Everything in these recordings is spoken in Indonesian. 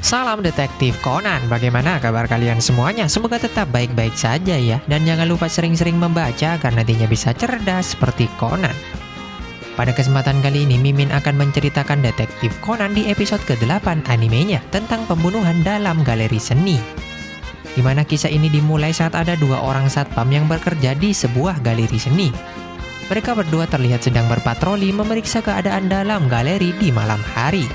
Salam Detektif Conan, bagaimana kabar kalian semuanya? Semoga tetap baik-baik saja ya. Dan jangan lupa sering-sering membaca agar nantinya bisa cerdas seperti Conan. Pada kesempatan kali ini, Mimin akan menceritakan Detektif Conan di episode ke-8 animenya tentang pembunuhan dalam galeri seni. Di mana kisah ini dimulai saat ada dua orang satpam yang bekerja di sebuah galeri seni. Mereka berdua terlihat sedang berpatroli memeriksa keadaan dalam galeri di malam hari.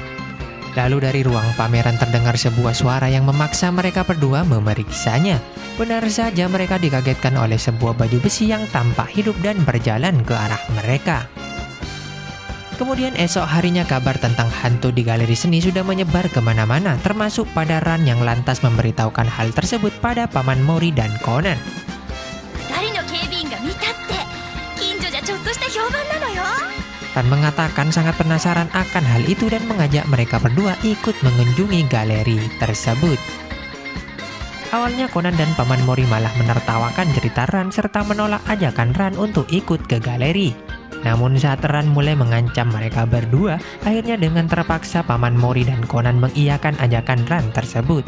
Lalu dari ruang pameran terdengar sebuah suara yang memaksa mereka berdua memeriksanya. Benar saja mereka dikagetkan oleh sebuah baju besi yang tampak hidup dan berjalan ke arah mereka. Kemudian esok harinya kabar tentang hantu di galeri seni sudah menyebar kemana-mana, termasuk pada Ran yang lantas memberitahukan hal tersebut pada Paman Mori dan Conan. Ran mengatakan sangat penasaran akan hal itu dan mengajak mereka berdua ikut mengunjungi galeri tersebut. Awalnya Conan dan Paman Mori malah menertawakan cerita Ran serta menolak ajakan Ran untuk ikut ke galeri. Namun saat Ran mulai mengancam mereka berdua, akhirnya dengan terpaksa Paman Mori dan Conan mengiyakan ajakan Ran tersebut.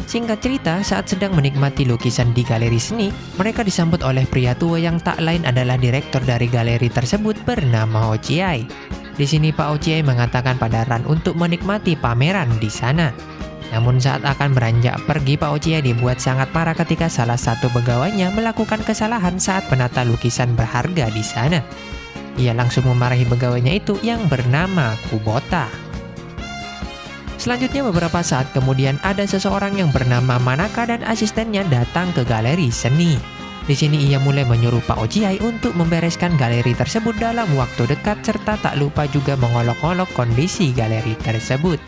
Singkat cerita, saat sedang menikmati lukisan di galeri seni, mereka disambut oleh pria tua yang tak lain adalah direktur dari galeri tersebut bernama Ochiai. Di sini Pak Ochiai mengatakan pada Ran untuk menikmati pameran di sana. Namun saat akan beranjak pergi, Pak Ochiai dibuat sangat marah ketika salah satu pegawainya melakukan kesalahan saat menata lukisan berharga di sana. Ia langsung memarahi pegawainya itu yang bernama Kubota. Selanjutnya beberapa saat kemudian ada seseorang yang bernama Manaka dan asistennya datang ke galeri seni. Di sini ia mulai menyuruh Pak Ochiai untuk membereskan galeri tersebut dalam waktu dekat serta tak lupa juga mengolok-olok kondisi galeri tersebut.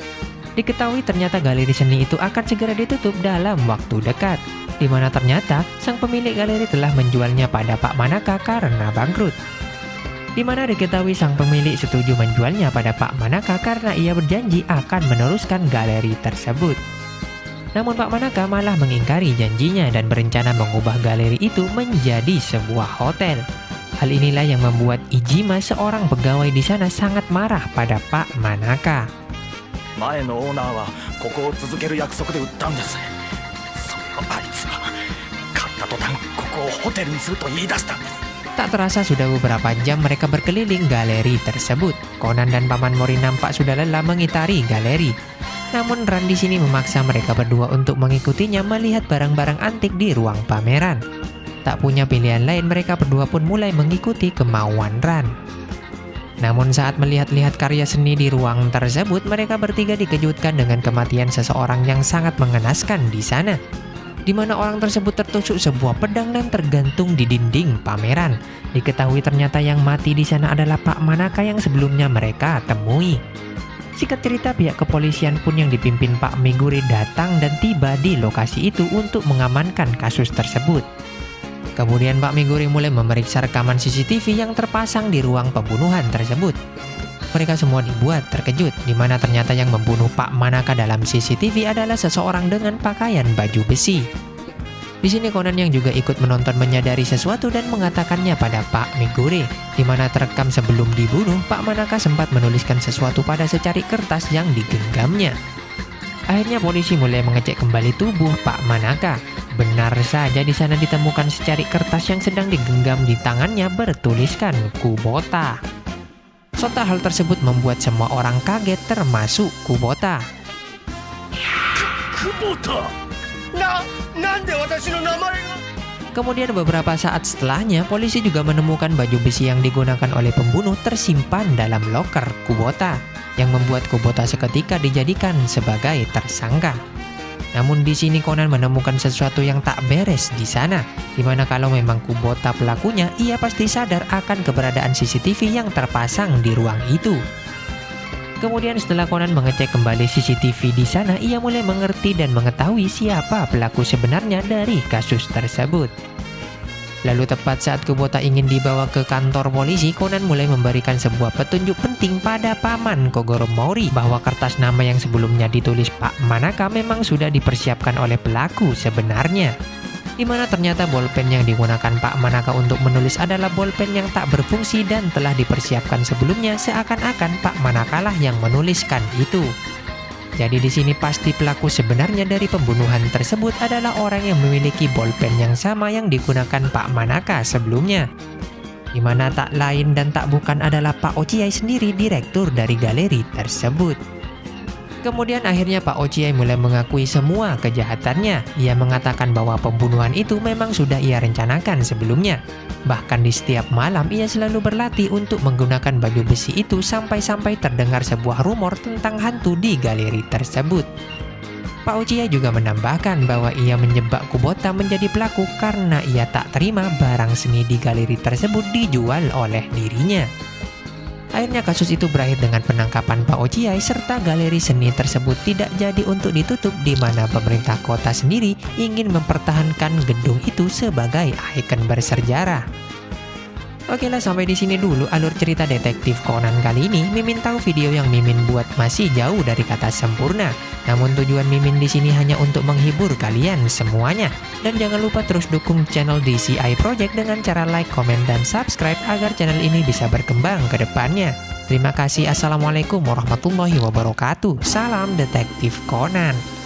Diketahui ternyata galeri seni itu akan segera ditutup dalam waktu dekat, di mana ternyata sang pemilik galeri telah menjualnya pada Pak Manaka karena bangkrut. Di mana diketahui sang pemilik setuju menjualnya pada Pak Manaka karena ia berjanji akan meneruskan galeri tersebut. Namun Pak Manaka malah mengingkari janjinya dan berencana mengubah galeri itu menjadi sebuah hotel. Hal inilah yang membuat Ijima, seorang pegawai di sana, sangat marah pada Pak Manaka. Tak terasa sudah beberapa jam mereka berkeliling galeri tersebut. Conan dan Paman Mori nampak sudah lelah mengitari galeri. Namun Ran di sini memaksa mereka berdua untuk mengikutinya melihat barang-barang antik di ruang pameran. Tak punya pilihan lain, mereka berdua pun mulai mengikuti kemauan Ran. Namun saat melihat-lihat karya seni di ruang tersebut, mereka bertiga dikejutkan dengan kematian seseorang yang sangat mengenaskan di sana. Di mana orang tersebut tertusuk sebuah pedang dan tergantung di dinding pameran. Diketahui ternyata yang mati di sana adalah Pak Manaka yang sebelumnya mereka temui. Singkat cerita, pihak kepolisian pun yang dipimpin Pak Megure datang dan tiba di lokasi itu untuk mengamankan kasus tersebut. Kemudian Pak Megure mulai memeriksa rekaman CCTV yang terpasang di ruang pembunuhan tersebut. Mereka semua dibuat terkejut, di mana ternyata yang membunuh Pak Manaka dalam CCTV adalah seseorang dengan pakaian baju besi. Di sini Conan yang juga ikut menonton menyadari sesuatu dan mengatakannya pada Pak Megure, di mana terekam sebelum dibunuh, Pak Manaka sempat menuliskan sesuatu pada secari kertas yang digenggamnya. Akhirnya polisi mulai mengecek kembali tubuh Pak Manaka. Benar saja di sana ditemukan secari kertas yang sedang digenggam di tangannya bertuliskan Kubota. Serta hal tersebut membuat semua orang kaget termasuk Kubota. Kemudian beberapa saat setelahnya, polisi juga menemukan baju besi yang digunakan oleh pembunuh tersimpan dalam loker Kubota, yang membuat Kubota seketika dijadikan sebagai tersangka. Namun di sini Conan menemukan sesuatu yang tak beres di sana, di mana kalau memang Kubota pelakunya, ia pasti sadar akan keberadaan CCTV yang terpasang di ruang itu. Kemudian setelah Conan mengecek kembali CCTV di sana, ia mulai mengerti dan mengetahui siapa pelaku sebenarnya dari kasus tersebut. Lalu tepat saat Kubota ingin dibawa ke kantor polisi, Conan mulai memberikan sebuah petunjuk penting pada Paman Kogoro Mori bahwa kertas nama yang sebelumnya ditulis Pak Manaka memang sudah dipersiapkan oleh pelaku sebenarnya. Di mana ternyata bolpen yang digunakan Pak Manaka untuk menulis adalah bolpen yang tak berfungsi dan telah dipersiapkan sebelumnya, seakan-akan Pak Manaka lah yang menuliskan itu. Jadi di sini pasti pelaku sebenarnya dari pembunuhan tersebut adalah orang yang memiliki bolpen yang sama yang digunakan Pak Manaka sebelumnya. Di mana tak lain dan tak bukan adalah Pak Ochiai sendiri, direktur dari galeri tersebut. Kemudian akhirnya Pak Ochiai mulai mengakui semua kejahatannya. Ia mengatakan bahwa pembunuhan itu memang sudah ia rencanakan sebelumnya. Bahkan di setiap malam ia selalu berlatih untuk menggunakan baju besi itu sampai-sampai terdengar sebuah rumor tentang hantu di galeri tersebut. Pak Ochiai juga menambahkan bahwa ia menjebak Kubota menjadi pelaku karena ia tak terima barang seni di galeri tersebut dijual oleh dirinya. Akhirnya kasus itu berakhir dengan penangkapan Pak Ochiai serta galeri seni tersebut tidak jadi untuk ditutup, di mana pemerintah kota sendiri ingin mempertahankan gedung itu sebagai ikon bersejarah. Oke lah, sampai di sini dulu alur cerita detektif Conan kali ini. Mimin tahu video yang Mimin buat masih jauh dari kata sempurna. Namun tujuan Mimin di sini hanya untuk menghibur kalian semuanya. Dan jangan lupa terus dukung channel DCI Project dengan cara like, komen, dan subscribe agar channel ini bisa berkembang ke depannya. Terima kasih. Assalamualaikum warahmatullahi wabarakatuh. Salam Detektif Conan.